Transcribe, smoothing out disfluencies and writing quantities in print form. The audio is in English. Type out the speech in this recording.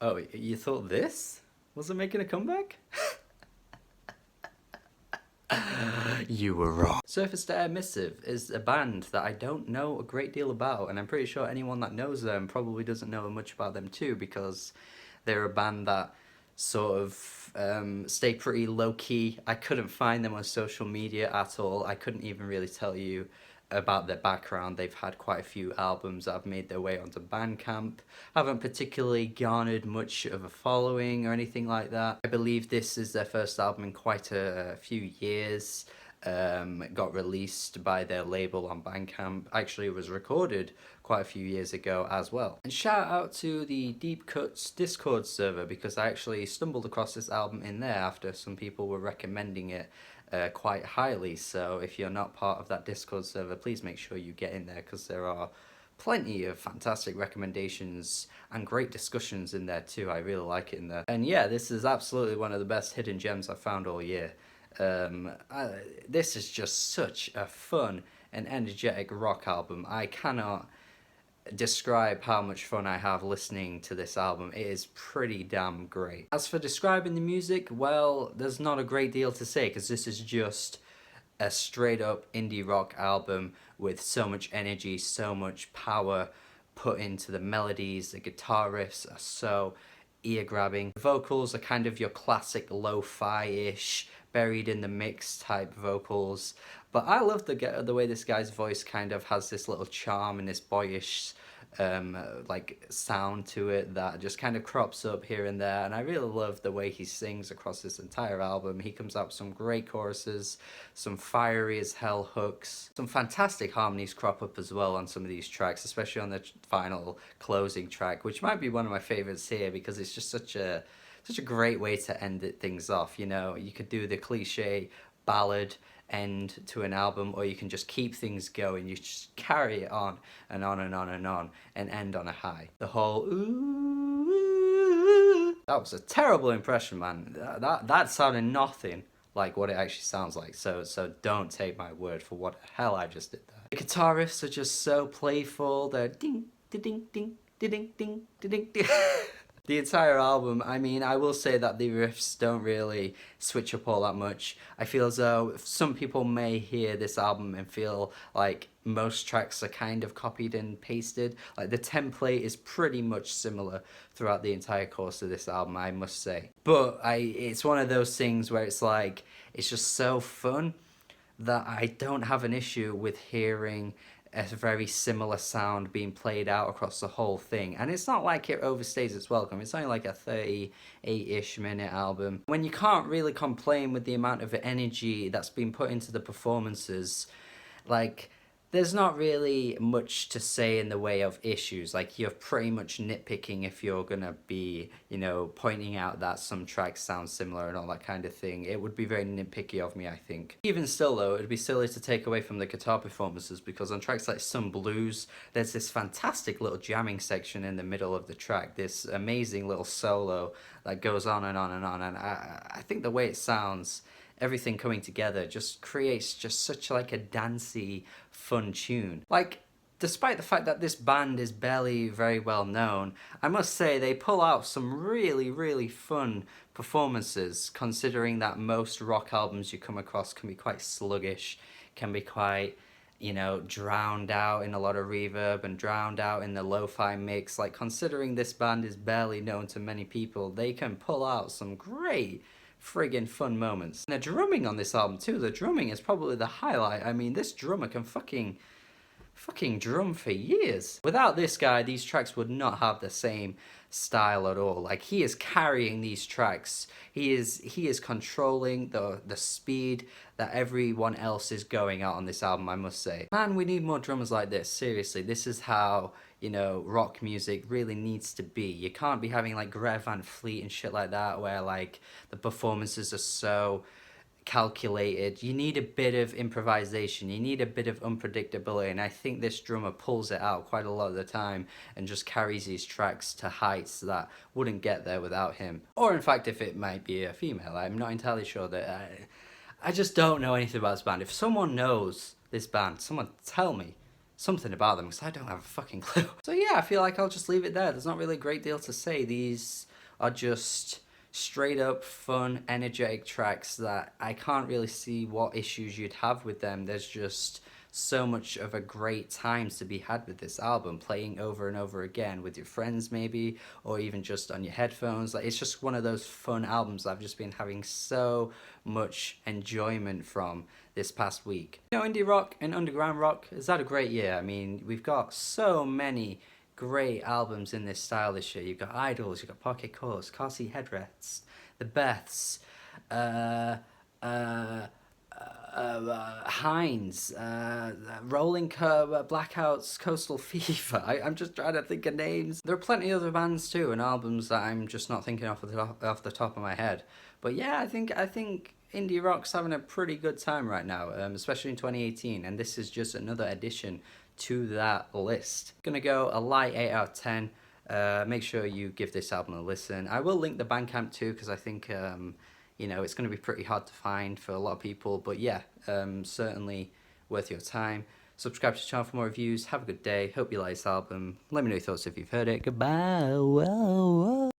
Oh, you thought this wasn't making a comeback? You were wrong. Surface to Air Missive is a band that I don't know a great deal about, and I'm pretty sure anyone that knows them probably doesn't know much about them too, because they're a band that sort of stay pretty low-key. I couldn't find them on social media at all. I couldn't even really tell you about their background. They've had quite a few albums that have made their way onto Bandcamp. Haven't particularly garnered much of a following or anything like that. I believe this is their first album in quite a few years. Got released by their label on Bandcamp. Actually, it was recorded quite a few years ago as well. And shout out to the Deep Cuts Discord server, because I actually stumbled across this album in there after some people were recommending it quite highly. So if you're not part of that Discord server, please make sure you get in there, because there are plenty of fantastic recommendations and great discussions in there too. I really like it in there. And yeah, this is absolutely one of the best hidden gems I've found all year. This is just such a fun and energetic rock album. I cannot describe how much fun I have listening to this album. It is pretty damn great. As for describing the music, well, there's not a great deal to say, because this is just a straight up indie rock album with so much energy, so much power put into the melodies. The guitar riffs are so ear-grabbing. The vocals are kind of your classic lo-fi-ish, buried in the mix type vocals. But I love the way this guy's voice kind of has this little charm and this boyish like sound to it that just kind of crops up here and there, and I really love the way he sings across this entire album. He comes out with some great choruses, some fiery as hell hooks, some fantastic harmonies crop up as well on some of these tracks, especially on the final closing track, which might be one of my favorites here, because it's just such a great way to end things off. You know, you could do the cliche ballad end to an album, or you can just keep things going. You just carry it on and on and on and on and end on a high. The whole ooh, that was a terrible impression, man. That sounded nothing like what it actually sounds like. So don't take my word for what the hell I just did there. The guitar riffs are just so playful. They're ding ding ding ding ding ding ding ding. The entire album, I mean, I will say that the riffs don't really switch up all that much. I feel as though some people may hear this album and feel like most tracks are kind of copied and pasted. Like, the template is pretty much similar throughout the entire course of this album, I must say. But it's one of those things where it's like, it's just so fun that I don't have an issue with hearing a very similar sound being played out across the whole thing. And it's not like it overstays its welcome. It's only like a 38-ish minute album. When you can't really complain with the amount of energy that's been put into the performances, like, there's not really much to say in the way of issues. Like, you're pretty much nitpicking if you're gonna be, you know, pointing out that some tracks sound similar and all that kind of thing. It would be very nitpicky of me, I think. Even still though, it'd be silly to take away from the guitar performances, because on tracks like Some Blues, there's this fantastic little jamming section in the middle of the track, this amazing little solo that goes on and on and on, and I think the way it sounds, everything coming together just creates just such like a dancey, fun tune. Like, despite the fact that this band is barely very well known, I must say they pull out some really, really fun performances, considering that most rock albums you come across can be quite sluggish, can be quite, you know, drowned out in a lot of reverb and drowned out in the lo-fi mix. Like, considering this band is barely known to many people, they can pull out some great friggin' fun moments. And the drumming on this album too, the drumming is probably the highlight. I mean, this drummer can fucking drum for years. Without this guy, these tracks would not have the same style at all. Like, he is carrying these tracks. He is controlling the speed that everyone else is going at on this album, I must say. Man, we need more drummers like this. Seriously, this is how, you know, rock music really needs to be. You can't be having like Greta Van Fleet and shit like that, where like the performances are so calculated. You need a bit of improvisation, you need a bit of unpredictability, and I think this drummer pulls it out quite a lot of the time and just carries these tracks to heights that wouldn't get there without him. Or in fact, if it might be a female, I'm not entirely sure. That I just don't know anything about this band. If someone knows this band, someone tell me something about them, because I don't have a fucking clue. So yeah, I feel like I'll just leave it there. There's not really a great deal to say. These are just straight up fun, energetic tracks that I can't really see what issues you'd have with them. There's just so much of a great times to be had with this album, playing over and over again with your friends maybe, or even just on your headphones. Like, it's just one of those fun albums that I've just been having so much enjoyment from this past week. You know, indie rock and underground rock has had a great year. I mean, we've got so many great albums in this style this year. You've got Idols, you've got Pocket Course, Car Seat Headrests, The Beths, uh, uh, Heinz, Rolling Blackouts, Coastal Fever. I'm just trying to think of names. There are plenty of other bands too and albums that I'm just not thinking off the top of my head. But yeah, I think indie rock's having a pretty good time right now, especially in 2018. And this is just another addition to that list. Gonna go a light 8 out of 10. Make sure you give this album a listen. I will link the Bandcamp too, because I think you know, it's going to be pretty hard to find for a lot of people, but yeah, certainly worth your time. Subscribe to the channel for more reviews. Have a good day. Hope you like this album. Let me know your thoughts if you've heard it. Goodbye. Whoa, whoa.